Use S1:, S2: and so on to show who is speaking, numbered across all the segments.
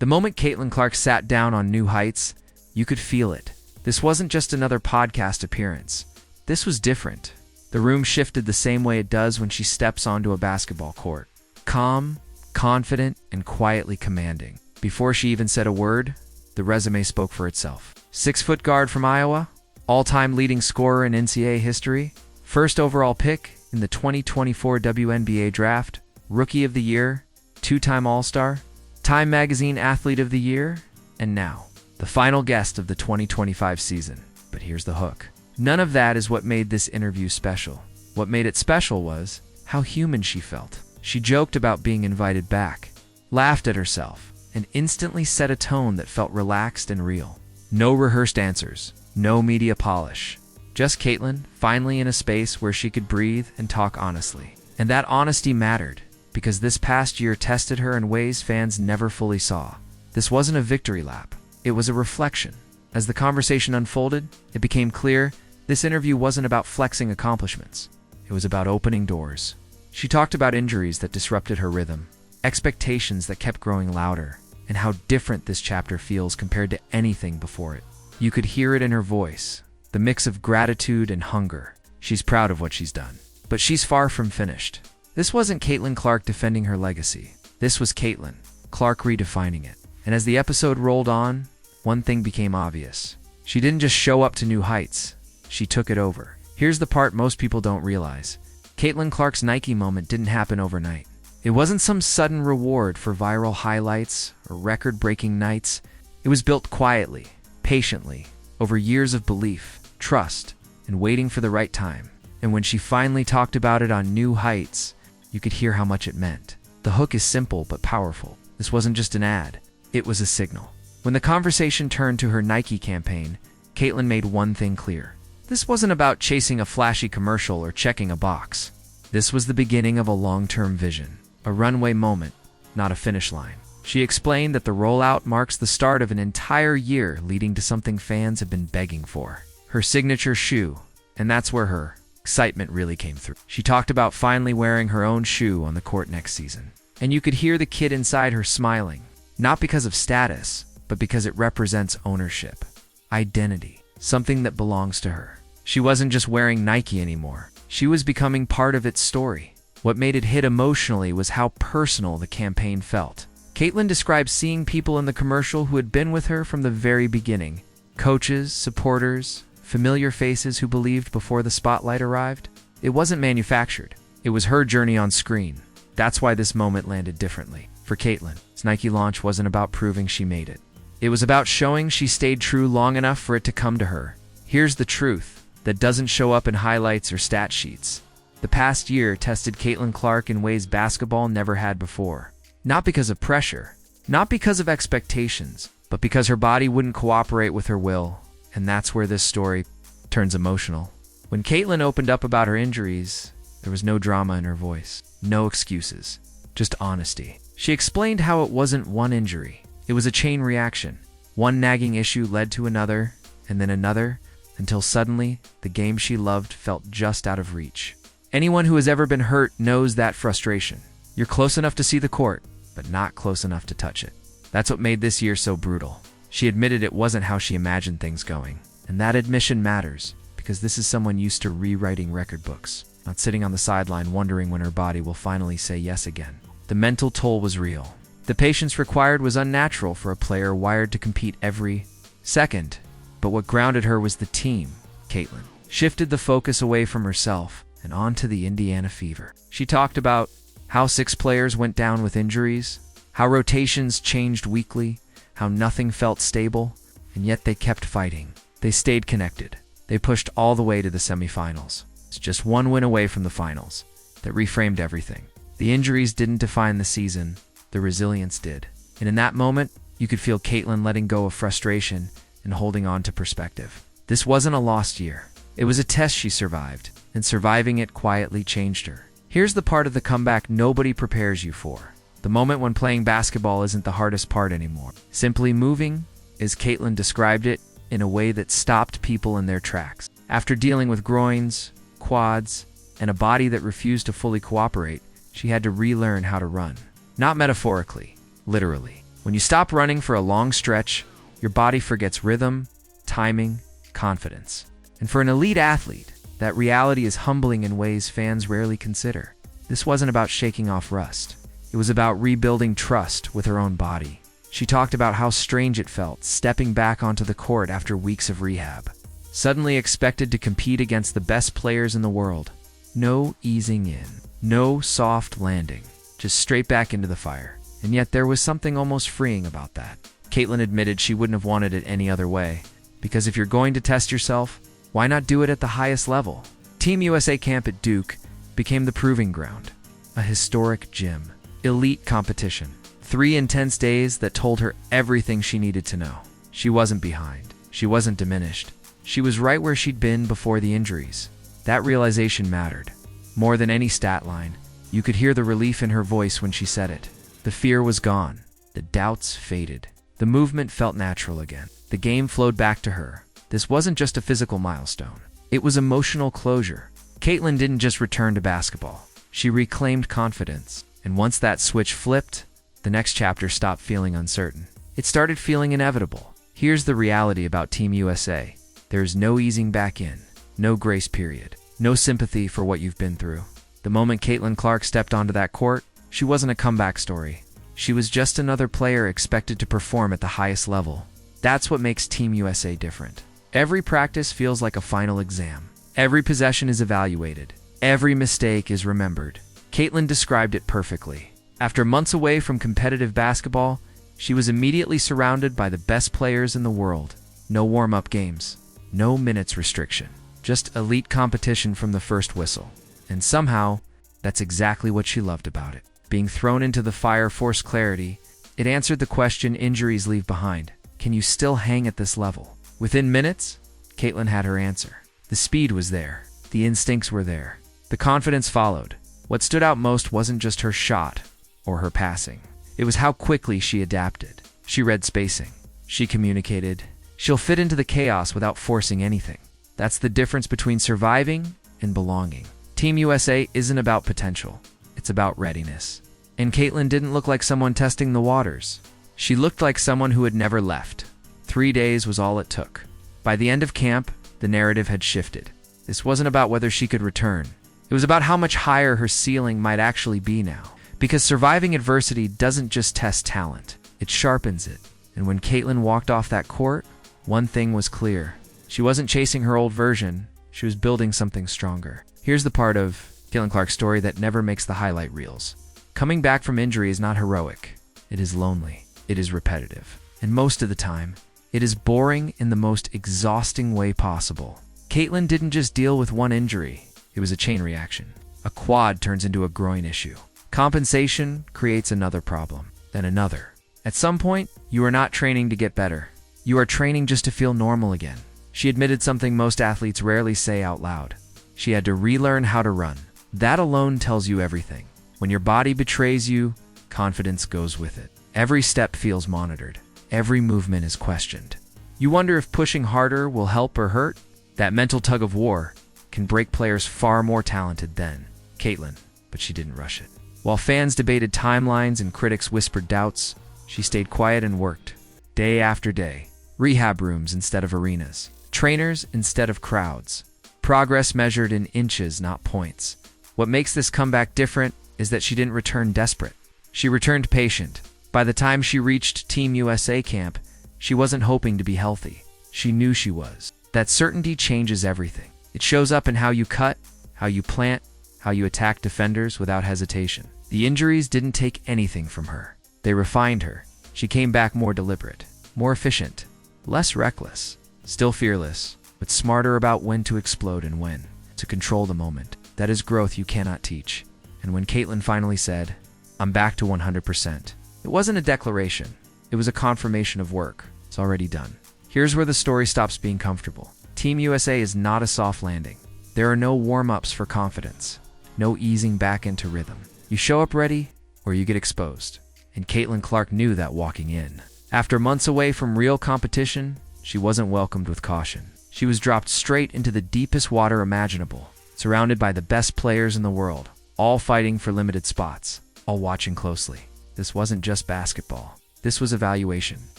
S1: The moment Caitlin Clark sat down on New Heights, you could feel it. This wasn't just another podcast appearance. This was different. The room shifted the same way it does when she steps onto a basketball court. Calm, confident, and quietly commanding. Before she even said a word, the resume spoke for itself. 6-foot guard from Iowa, all-time leading scorer in NCAA history, first overall pick in the 2024 WNBA draft, Rookie of the Year, 2-time All-Star, Time Magazine Athlete of the Year, and now, the final guest of the 2025 season. But here's the hook. None of that is what made this interview special. What made it special was how human she felt. She joked about being invited back, laughed at herself, and instantly set a tone that felt relaxed and real. No rehearsed answers, no media polish. Just Caitlin, finally in a space where she could breathe and talk honestly. And that honesty mattered, because this past year tested her in ways fans never fully saw. This wasn't a victory lap. It was a reflection. As the conversation unfolded, it became clear this interview wasn't about flexing accomplishments. It was about opening doors. She talked about injuries that disrupted her rhythm, expectations that kept growing louder, and how different this chapter feels compared to anything before it. You could hear it in her voice, the mix of gratitude and hunger. She's proud of what she's done, but she's far from finished. This wasn't Caitlin Clark defending her legacy. This was Caitlin Clark redefining it. And as the episode rolled on, one thing became obvious. She didn't just show up to New Heights. She took it over. Here's the part most people don't realize. Caitlin Clark's Nike moment didn't happen overnight. It wasn't some sudden reward for viral highlights or record-breaking nights. It was built quietly, patiently, over years of belief, trust, and waiting for the right time. And when she finally talked about it on New Heights, you could hear how much it meant. The hook is simple but powerful. This wasn't just an ad. It was a signal. When the conversation turned to her Nike campaign, Caitlin made one thing clear. This wasn't about chasing a flashy commercial or checking a box. This was the beginning of a long-term vision, a runway moment, not a finish line. She explained that the rollout marks the start of an entire year leading to something fans have been begging for. Her signature shoe, and that's where her excitement really came through. She talked about finally wearing her own shoe on the court next season. And you could hear the kid inside her smiling, not because of status, but because it represents ownership, identity, something that belongs to her. She wasn't just wearing Nike anymore. She was becoming part of its story. What made it hit emotionally was how personal the campaign felt. Caitlin described seeing people in the commercial who had been with her from the very beginning. Coaches, supporters, familiar faces who believed before the spotlight arrived. It wasn't manufactured. It was her journey on screen. That's why this moment landed differently. For Caitlin's Nike launch wasn't about proving she made it. It was about showing she stayed true long enough for it to come to her. Here's the truth that doesn't show up in highlights or stat sheets. The past year tested Caitlin Clark in ways basketball never had before. Not because of pressure, not because of expectations, but because her body wouldn't cooperate with her will. And that's where this story turns emotional. When Caitlin opened up about her injuries, there was no drama in her voice, no excuses, just honesty. She explained how it wasn't one injury. It was a chain reaction. One nagging issue led to another, and then another, until suddenly, the game she loved felt just out of reach. Anyone who has ever been hurt knows that frustration. You're close enough to see the court, but not close enough to touch it. That's what made this year so brutal. She admitted it wasn't how she imagined things going. And that admission matters, because this is someone used to rewriting record books, not sitting on the sideline wondering when her body will finally say yes again. The mental toll was real. The patience required was unnatural for a player wired to compete every second. But what grounded her was the team. Caitlin shifted the focus away from herself and onto the Indiana Fever. She talked about how 6 players went down with injuries, how rotations changed weekly, how nothing felt stable, and yet they kept fighting. They stayed connected. They pushed all the way to the semifinals. It's just one win away from the finals. That reframed everything. The injuries didn't define the season, the resilience did. And in that moment, you could feel Caitlin letting go of frustration and holding on to perspective. This wasn't a lost year. It was a test she survived, and surviving it quietly changed her. Here's the part of the comeback nobody prepares you for. The moment when playing basketball isn't the hardest part anymore. Simply moving, as Caitlin described it, in a way that stopped people in their tracks. After dealing with groins, quads, and a body that refused to fully cooperate, she had to relearn how to run. Not metaphorically, literally. When you stop running for a long stretch, your body forgets rhythm, timing, confidence. And for an elite athlete, that reality is humbling in ways fans rarely consider. This wasn't about shaking off rust. It was about rebuilding trust with her own body. She talked about how strange it felt stepping back onto the court after weeks of rehab. Suddenly expected to compete against the best players in the world. No easing in, no soft landing, just straight back into the fire. And yet there was something almost freeing about that. Caitlin admitted she wouldn't have wanted it any other way, because if you're going to test yourself, why not do it at the highest level? Team USA camp at Duke became the proving ground, a historic gym, elite competition, 3 intense days that told her everything she needed to know. She wasn't behind. She wasn't diminished. She was right where she'd been before the injuries. That realization mattered. More than any stat line, you could hear the relief in her voice when she said it. The fear was gone. The doubts faded. The movement felt natural again. The game flowed back to her. This wasn't just a physical milestone. It was emotional closure. Caitlin didn't just return to basketball. She reclaimed confidence. And once that switch flipped, the next chapter stopped feeling uncertain. It started feeling inevitable. Here's the reality about Team USA. There's no easing back in, no grace period, no sympathy for what you've been through. The moment Caitlin Clark stepped onto that court, she wasn't a comeback story. She was just another player expected to perform at the highest level. That's what makes Team USA different. Every practice feels like a final exam. Every possession is evaluated. Every mistake is remembered. Caitlin described it perfectly. After months away from competitive basketball, she was immediately surrounded by the best players in the world. No warm-up games. No minutes restriction. Just elite competition from the first whistle. And somehow, that's exactly what she loved about it. Being thrown into the fire forced clarity. It answered the question injuries leave behind. Can you still hang at this level? Within minutes, Caitlin had her answer. The speed was there. The instincts were there. The confidence followed. What stood out most wasn't just her shot or her passing. It was how quickly she adapted. She read spacing. She communicated. She'll fit into the chaos without forcing anything. That's the difference between surviving and belonging. Team USA isn't about potential. It's about readiness. And Caitlin didn't look like someone testing the waters. She looked like someone who had never left. 3 days was all it took. By the end of camp, the narrative had shifted. This wasn't about whether she could return. It was about how much higher her ceiling might actually be now. Because surviving adversity doesn't just test talent, it sharpens it. And when Caitlin walked off that court, one thing was clear. She wasn't chasing her old version, she was building something stronger. Here's the part of Caitlin Clark's story that never makes the highlight reels. Coming back from injury is not heroic. It is lonely. It is repetitive. And most of the time, it is boring in the most exhausting way possible. Caitlin didn't just deal with one injury. It was a chain reaction. A quad turns into a groin issue. Compensation creates another problem, then another. At some point, you are not training to get better. You are training just to feel normal again. She admitted something most athletes rarely say out loud. She had to relearn how to run. That alone tells you everything. When your body betrays you, confidence goes with it. Every step feels monitored. Every movement is questioned. You wonder if pushing harder will help or hurt? That mental tug of war can break players far more talented than Caitlin, but she didn't rush it. While fans debated timelines and critics whispered doubts, she stayed quiet and worked. Day after day. Rehab rooms instead of arenas. Trainers instead of crowds. Progress measured in inches, not points. What makes this comeback different is that she didn't return desperate. She returned patient. By the time she reached Team USA camp, she wasn't hoping to be healthy. She knew she was. That certainty changes everything. It shows up in how you cut, how you plant, how you attack defenders without hesitation. The injuries didn't take anything from her. They refined her. She came back more deliberate, more efficient, less reckless, still fearless, but smarter about when to explode and when to control the moment. That is growth you cannot teach. And when Caitlin finally said, "I'm back to 100%, it wasn't a declaration. It was a confirmation of work. It's already done. Here's where the story stops being comfortable. Team USA is not a soft landing. There are no warm-ups for confidence, no easing back into rhythm. You show up ready, or you get exposed. And Caitlin Clark knew that walking in. After months away from real competition, she wasn't welcomed with caution. She was dropped straight into the deepest water imaginable, surrounded by the best players in the world, all fighting for limited spots, all watching closely. This wasn't just basketball. This was evaluation.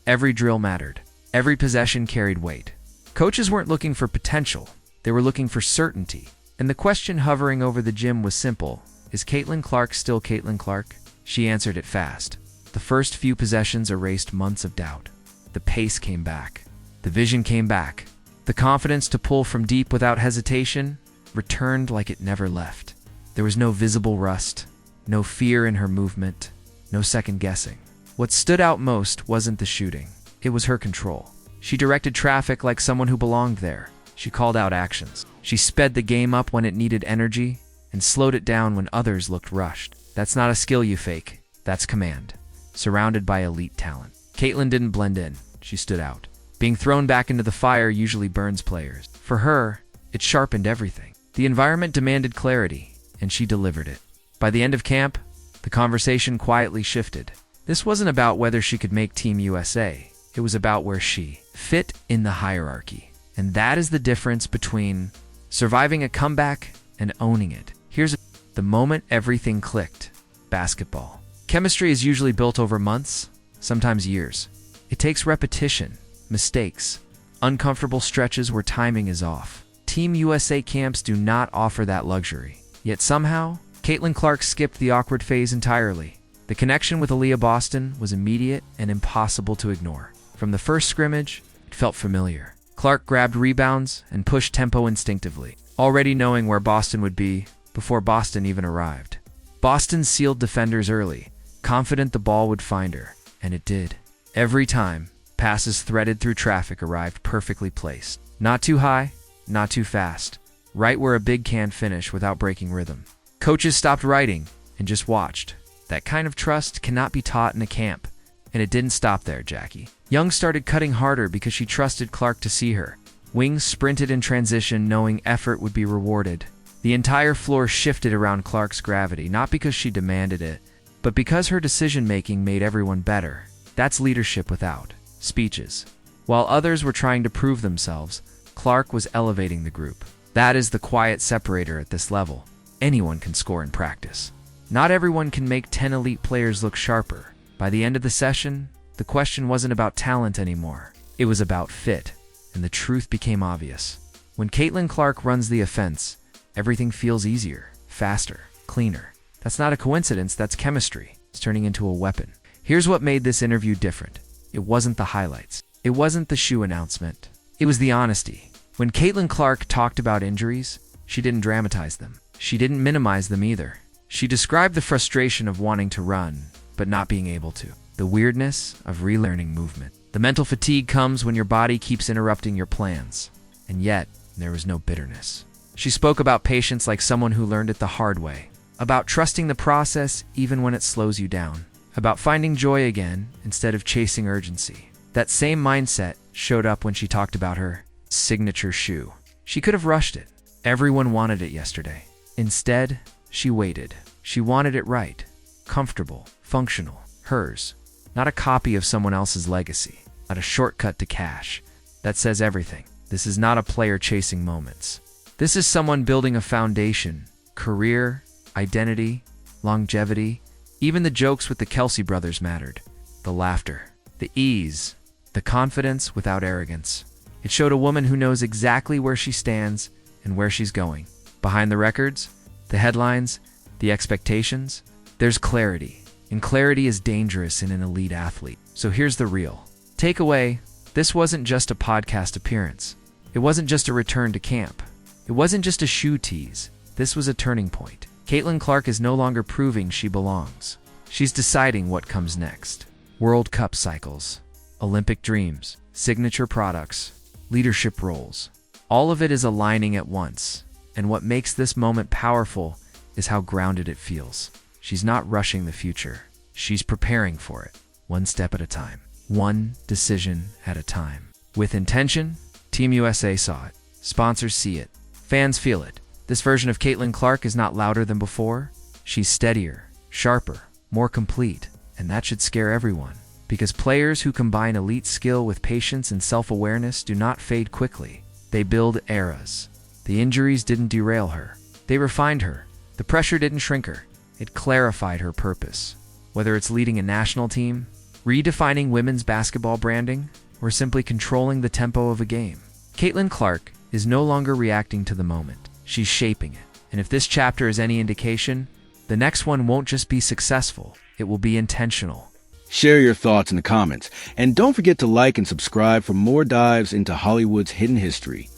S1: Every drill mattered. Every possession carried weight. Coaches weren't looking for potential. They were looking for certainty. And the question hovering over the gym was simple. Is Caitlin Clark still Caitlin Clark? She answered it fast. The first few possessions erased months of doubt. The pace came back. The vision came back. The confidence to pull from deep without hesitation returned like it never left. There was no visible rust, no fear in her movement, no second guessing. What stood out most wasn't the shooting. It was her control. She directed traffic like someone who belonged there. She called out actions. She sped the game up when it needed energy and slowed it down when others looked rushed. That's not a skill you fake. That's command. Surrounded by elite talent. Caitlin didn't blend in. She stood out. Being thrown back into the fire usually burns players. For her, it sharpened everything. The environment demanded clarity, and she delivered it. By the end of camp, the conversation quietly shifted. This wasn't about whether she could make Team USA. It was about where she fit in the hierarchy. And that is the difference between surviving a comeback and owning it. Here's the moment everything clicked. Basketball. Chemistry is usually built over months, sometimes years. It takes repetition, mistakes, uncomfortable stretches where timing is off. Team USA camps do not offer that luxury. Yet somehow, Caitlin Clark skipped the awkward phase entirely. The connection with Aaliyah Boston was immediate and impossible to ignore. From the first scrimmage, it felt familiar. Clark grabbed rebounds and pushed tempo instinctively, already knowing where Boston would be before Boston even arrived. Boston sealed defenders early, confident the ball would find her, and it did. Every time, passes threaded through traffic arrived perfectly placed. Not too high, not too fast. Right where a big can finish without breaking rhythm. Coaches stopped writing and just watched. That kind of trust cannot be taught in a camp. And it didn't stop there, Jackie. Young started cutting harder because she trusted Clark to see her. Wings sprinted in transition, knowing effort would be rewarded. The entire floor shifted around Clark's gravity, not because she demanded it, but because her decision-making made everyone better. That's leadership without speeches. While others were trying to prove themselves, Clark was elevating the group. That is the quiet separator at this level. Anyone can score in practice. Not everyone can make 10 elite players look sharper. By the end of the session, the question wasn't about talent anymore. It was about fit, and the truth became obvious. When Caitlin Clark runs the offense, everything feels easier, faster, cleaner. That's not a coincidence, that's chemistry. It's turning into a weapon. Here's what made this interview different. It wasn't the highlights. It wasn't the shoe announcement. It was the honesty. When Caitlin Clark talked about injuries, she didn't dramatize them. She didn't minimize them either. She described the frustration of wanting to run, but not being able to. The weirdness of relearning movement. The mental fatigue comes when your body keeps interrupting your plans. And yet, there was no bitterness. She spoke about patience like someone who learned it the hard way. About trusting the process even when it slows you down. About finding joy again instead of chasing urgency. That same mindset showed up when she talked about her signature shoe. She could have rushed it. Everyone wanted it yesterday. Instead, she waited. She wanted it right. Comfortable. Functional. Hers. Not a copy of someone else's legacy. Not a shortcut to cash. That says everything. This is not a player chasing moments. This is someone building a foundation. Career, identity, longevity. Even the jokes with the Kelce brothers mattered. The laughter. The ease. The confidence without arrogance. It showed a woman who knows exactly where she stands and where she's going. Behind the records, the headlines, the expectations, there's clarity. And clarity is dangerous in an elite athlete. So here's the real takeaway. This wasn't just a podcast appearance. It wasn't just a return to camp. It wasn't just a shoe tease. This was a turning point. Caitlin Clark is no longer proving she belongs. She's deciding what comes next. World Cup cycles, Olympic dreams, signature products, leadership roles. All of it is aligning at once. And what makes this moment powerful is how grounded it feels. She's not rushing the future. She's preparing for it, one step at a time, one decision at a time. With intention, Team USA saw it. Sponsors see it. Fans feel it. This version of Caitlin Clark is not louder than before. She's steadier, sharper, more complete, and that should scare everyone. Because players who combine elite skill with patience and self-awareness do not fade quickly. They build eras. The injuries didn't derail her. They refined her. The pressure didn't shrink her. It clarified her purpose. Whether it's leading a national team, redefining women's basketball branding, or simply controlling the tempo of a game. Caitlin Clark is no longer reacting to the moment. She's shaping it. And if this chapter is any indication, the next one won't just be successful, it will be intentional.
S2: Share your thoughts in the comments, and don't forget to like and subscribe for more dives into Hollywood's hidden history.